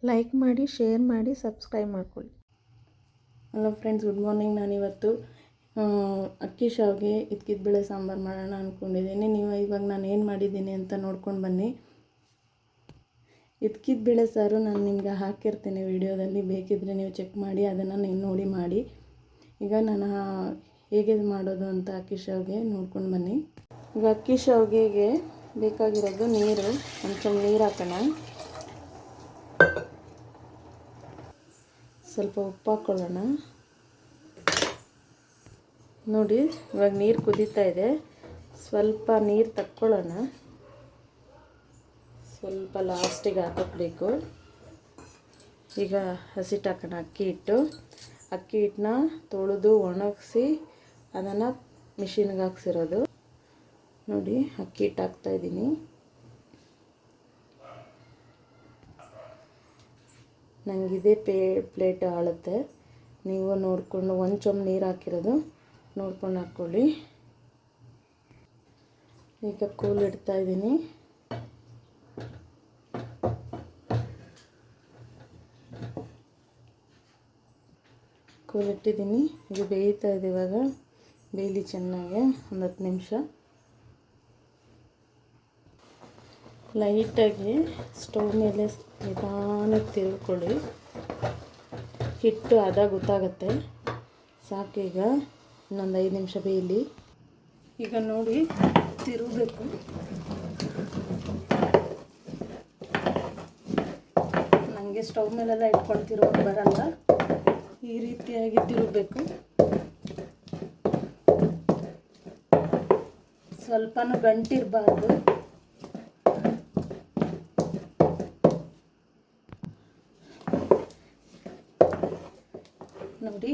Like ಮಾಡಿ, share ಮಾಡಿ, subscribe ಮಾಡ್ಕೊಳ್ಳಿ. Hello friends, good morning. ನಾನಿವತ್ತು ಅಕ್ಕಿ ಶಾವಿಗೆ ಬೇಳೆ ಸಾಂಬಾರು ಮಾಡೋಣ ಅಂದ್ಕೊಂಡಿದ್ದೀನಿ. ನೀವು ಇವಾಗ ನಾನು ಏನು ಮಾಡಿದ್ದೀನಿ ಅಂತ ನೋಡ್ಕೊಂಡು ಬನ್ನಿ. ಬೇಳೆ ಸಾರು ನಾನು ನಿಮಗೆ ಹಾಕಿರ್ತೀನಿ ವಿಡಿಯೋದಲ್ಲಿ, ಬೇಕಿದ್ದರೆ ನೀವು ಚೆಕ್ ಮಾಡಿ, ಅದನ್ನು ನೀವು ನೋಡಿ ಮಾಡಿ. ಈಗ ನಾನು ಹೇಗೆ ಮಾಡೋದು ಅಂತ ಅಕ್ಕಿ ಶಾವಿಗೆ ನೋಡ್ಕೊಂಡು ಬನ್ನಿ. ಈಗ ಅಕ್ಕಿ ಶಾವಿಗೆಗೆ ಬೇಕಾಗಿರೋದು ನೀರು. ಒಂದು ಸ್ವಲ್ಪ ನೀರು ಹಾಕೋಣ, ಸ್ವಲ್ಪ ಉಪ್ಪು ಹಾಕ್ಕೊಳ್ಳೋಣ. ನೋಡಿ, ಇವಾಗ ನೀರು ಕುದೀತಾ ಇದೆ. ಸ್ವಲ್ಪ ನೀರು ತಕ್ಕೊಳ್ಳೋಣ. ಸ್ವಲ್ಪ ಲಾಸ್ಟಿಗೆ ಹಾಕೋಬೇಕು. ಈಗ ಹಸಿಟ್ಟು ಹಾಕೋಣ. ಅಕ್ಕಿ ಹಿಟ್ಟನ್ನ ತೊಳೆದು ಒಣಗಿಸಿ ಅದನ್ನು ಮಿಷಿನ್ಗೆ ಹಾಕ್ಸಿರೋದು. ನೋಡಿ, ಅಕ್ಕಿ ಹಿಟ್ಟು ಹಾಕ್ತಾಯಿದ್ದೀನಿ. ನನಗಿದೇ ಪ್ಲೇಟ್ ಆಳುತ್ತೆ. ನೀವು ನೋಡಿಕೊಂಡು ಒಂದು ಚೊಂಬು ನೀರು ಹಾಕಿರೋದು ನೋಡ್ಕೊಂಡು ಹಾಕ್ಕೊಳ್ಳಿ. ಈಗ ಕೂಲ್ ಇಡ್ತಾಯಿದ್ದೀನಿ. ಕೂಲ್ ಇಟ್ಟಿದ್ದೀನಿ. ಇದು ಬೇಯ್ತಾ ಇದೆ. ಇವಾಗ ಬೇಯಲಿ ಚೆನ್ನಾಗಿ ಒಂದು 10 ನಿಮಿಷ. ಲೈಟಾಗಿ ಸ್ಟವ್ ಮೇಲೆ ನಿಧಾನಕ್ಕೆ ತಿರುಗಿಕೊಳ್ಳಿ. ಹಿಟ್ಟು ಅದ ಗೊತ್ತಾಗುತ್ತೆ. ಸಾಕು. ಈಗ ಇನ್ನೊಂದು 5 ನಿಮಿಷ ಬೇಯಲಿ. ಈಗ ನೋಡಿ, ತಿರುಗಬೇಕು. ನನಗೆ ಸ್ಟವ್ ಮೇಲೆಲ್ಲ ಇಟ್ಕೊಂಡು ತಿರುಗೋದು ಬರಲ್ಲ. ಈ ರೀತಿಯಾಗಿ ತಿರುಗಬೇಕು. ಸ್ವಲ್ಪನೂ ಗಂಟಿರಬಾರ್ದು. ನೋಡಿ,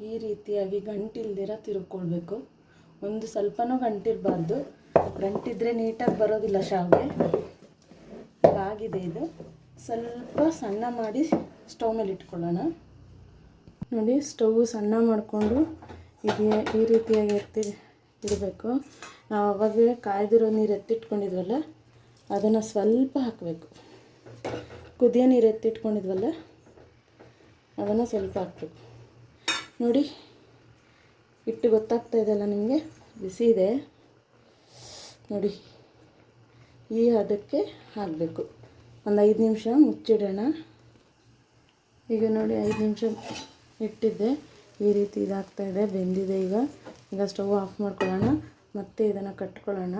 ಈ ರೀತಿಯಾಗಿ ಗಂಟಿಲ್ದಿರ ತಿರುಗ್ಕೊಳ್ಬೇಕು. ಒಂದು ಸ್ವಲ್ಪನೂ ಗಂಟಿರಬಾರ್ದು. ಗಂಟಿದ್ರೆ ನೀಟಾಗಿ ಬರೋದಿಲ್ಲ ಶಾವಿಗೆ. ಆಗಿದೆ. ಇದು ಸ್ವಲ್ಪ ಸಣ್ಣ ಮಾಡಿ ಸ್ಟವ್ ಮೇಲೆ ಇಟ್ಕೊಳ್ಳೋಣ. ನೋಡಿ, ಸ್ಟವ್ ಸಣ್ಣ ಮಾಡಿಕೊಂಡು ಈ ರೀತಿಯಾಗಿ ಇಡಬೇಕು. ನಾವು ಅವಾಗ ಕಾಯ್ದಿರೋ ನೀರು ಎತ್ತಿಟ್ಕೊಂಡಿದ್ವಲ್ಲ, ಅದನ್ನು ಸ್ವಲ್ಪ ಹಾಕಬೇಕು. ಕುದಿಯೋ ನೀರು ಎತ್ತಿಟ್ಕೊಂಡಿದ್ವಲ್ಲ, ಅದನ್ನು ಸ್ವಲ್ಪ ಹಾಕಬೇಕು. ನೋಡಿ, ಹಿಟ್ಟು ಗೊತ್ತಾಗ್ತಾ ಇದೆಯಲ್ಲ ನಿಮಗೆ, ಬಿಸಿ ಇದೆ. ನೋಡಿ, ಈ ಹದಕ್ಕೆ ಹಾಕಬೇಕು. ಒಂದು 5 ನಿಮಿಷ ಮುಚ್ಚಿಡೋಣ. ಈಗ ನೋಡಿ, 5 ನಿಮಿಷ ಇಟ್ಟಿದ್ದೆ. ಈ ರೀತಿ ಇದಾಗ್ತಾಯಿದೆ, ಬೆಂದಿದೆ. ಈಗ ಸ್ಟವ್ ಆಫ್ ಮಾಡ್ಕೊಳ್ಳೋಣ. ಮತ್ತೆ ಇದನ್ನು ಕಟ್ಕೊಳ್ಳೋಣ.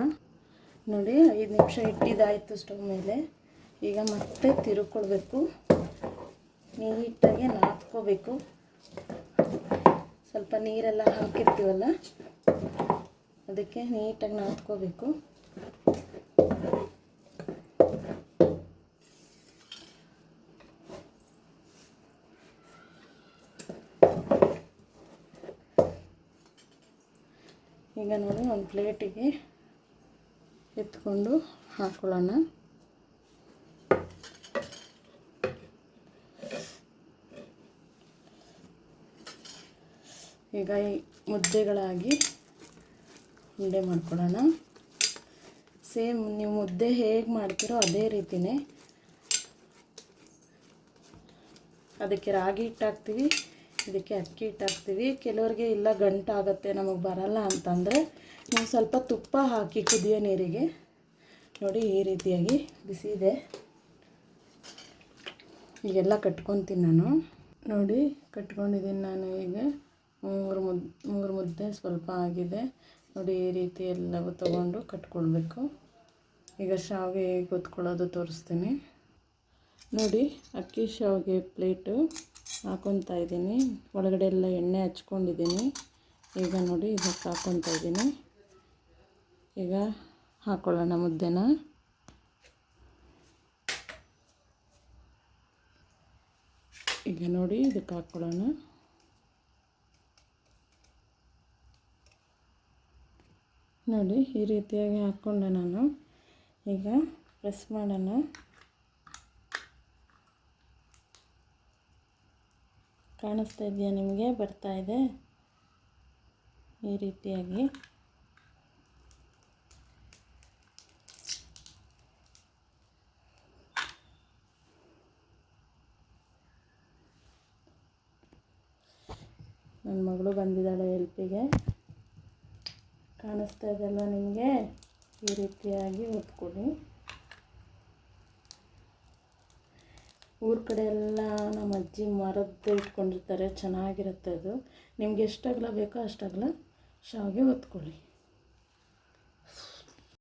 ನೋಡಿ, 5 ನಿಮಿಷ ಇಟ್ಟಿದ್ದಾಯಿತು ಸ್ಟವ್ ಮೇಲೆ. ಈಗ ಮತ್ತೆ ತಿರುಗ್ಕೊಳ್ಬೇಕು. ನೀಟಾಗಿ ನಾದ್ಕೋಬೇಕು. ಸ್ವಲ್ಪ ನೀರೆಲ್ಲ ಹಾಕಿರ್ತೀವಲ್ಲ, ಅದಕ್ಕೆ ನೀಟಾಗಿ ನಾದ್ಕೋಬೇಕು. ಈಗ ನೋಡಿ, ಒಂದು ಪ್ಲೇಟಿಗೆ ಎತ್ಕೊಂಡು ಹಾಕ್ಕೊಳ್ಳೋಣ. ಈಗ ಈ ಮುದ್ದೆಗಳಾಗಿ ಉಂಡೆ ಮಾಡ್ಕೊಳ್ಳೋಣ. ಸೇಮ್ ನೀವು ಮುದ್ದೆ ಹೇಗೆ ಮಾಡ್ತೀರೋ ಅದೇ ರೀತಿಯೇ. ಅದಕ್ಕೆ ರಾಗಿ ಹಿಟ್ಟು ಹಾಕ್ತೀವಿ, ಇದಕ್ಕೆ ಅಕ್ಕಿ ಹಿಟ್ಟು ಹಾಕ್ತೀವಿ. ಕೆಲವರಿಗೆ ಇಲ್ಲ ಗಂಟಾಗುತ್ತೆ, ನಮಗೆ ಬರಲ್ಲ ಅಂತಂದರೆ ನೀವು ಸ್ವಲ್ಪ ತುಪ್ಪ ಹಾಕಿ ಕುದಿಯೋ ನೀರಿಗೆ. ನೋಡಿ, ಈ ರೀತಿಯಾಗಿ ಬಿಸಿ ಇದೆ. ಈಗೆಲ್ಲ ಕಟ್ಕೊತೀನಿ ನಾನು. ನೋಡಿ, ಕಟ್ಕೊಂಡಿದ್ದೀನಿ ನಾನು. ಈಗ ಮೂರು ಮುದ್ದೆ ಸ್ವಲ್ಪ ಆಗಿದೆ. ನೋಡಿ, ಈ ರೀತಿ ಎಲ್ಲವೂ ತೊಗೊಂಡು ಕಟ್ಕೊಳ್ಬೇಕು. ಈಗ ಶಾವಿಗೆ ಹೇಗೆ ಹೊತ್ಕೊಳ್ಳೋದು ತೋರಿಸ್ತೀನಿ. ನೋಡಿ, ಅಕ್ಕಿ ಶಾವಿಗೆ ಪ್ಲೇಟು ಹಾಕ್ಕೊತಾ ಇದ್ದೀನಿ. ಒಳಗಡೆ ಎಲ್ಲ ಎಣ್ಣೆ ಹಚ್ಕೊಂಡಿದ್ದೀನಿ. ಈಗ ನೋಡಿ, ಇದಕ್ಕೆ ಹಾಕ್ಕೊತಾ ಇದ್ದೀನಿ. ಈಗ ಹಾಕ್ಕೊಳ್ಳೋಣ ಮುದ್ದೆನ. ಈಗ ನೋಡಿ, ಇದಕ್ಕೆ ಹಾಕ್ಕೊಳ್ಳೋಣ. ನೋಡಿ, ಈ ರೀತಿಯಾಗಿ ಹಾಕ್ಕೊಂಡೆ ನಾನು. ಈಗ ಪ್ರೆಸ್ ಮಾಡೋಣ. ಕಾಣಿಸ್ತಾ ಇದೆಯಾ ನಿಮಗೆ? ಬರ್ತಾ ಇದೆ ಈ ರೀತಿಯಾಗಿ. ನನ್ನ ಮಗಳು ಬಂದಿದ್ದಾಳೆ ಹೆಲ್ಪಿಗೆ. ಕಾಣಿಸ್ತಾ ಇದೆಯಲ್ಲ ನಿಮಗೆ? ಈ ರೀತಿಯಾಗಿ ಒತ್ಕೊಳ್ಳಿ. ಊರ ಕಡೆ ಎಲ್ಲ ನಮ್ಮ ಅಜ್ಜಿ ಮರದ್ದು ಇಟ್ಕೊಂಡಿರ್ತಾರೆ, ಚೆನ್ನಾಗಿರುತ್ತೆ ಅದು. ನಿಮ್ಗೆ ಎಷ್ಟು ಅಗಲ ಬೇಕೋ ಅಷ್ಟು ಅಗಲ ಶಾವಿಗೆ ಒತ್ಕೊಳ್ಳಿ.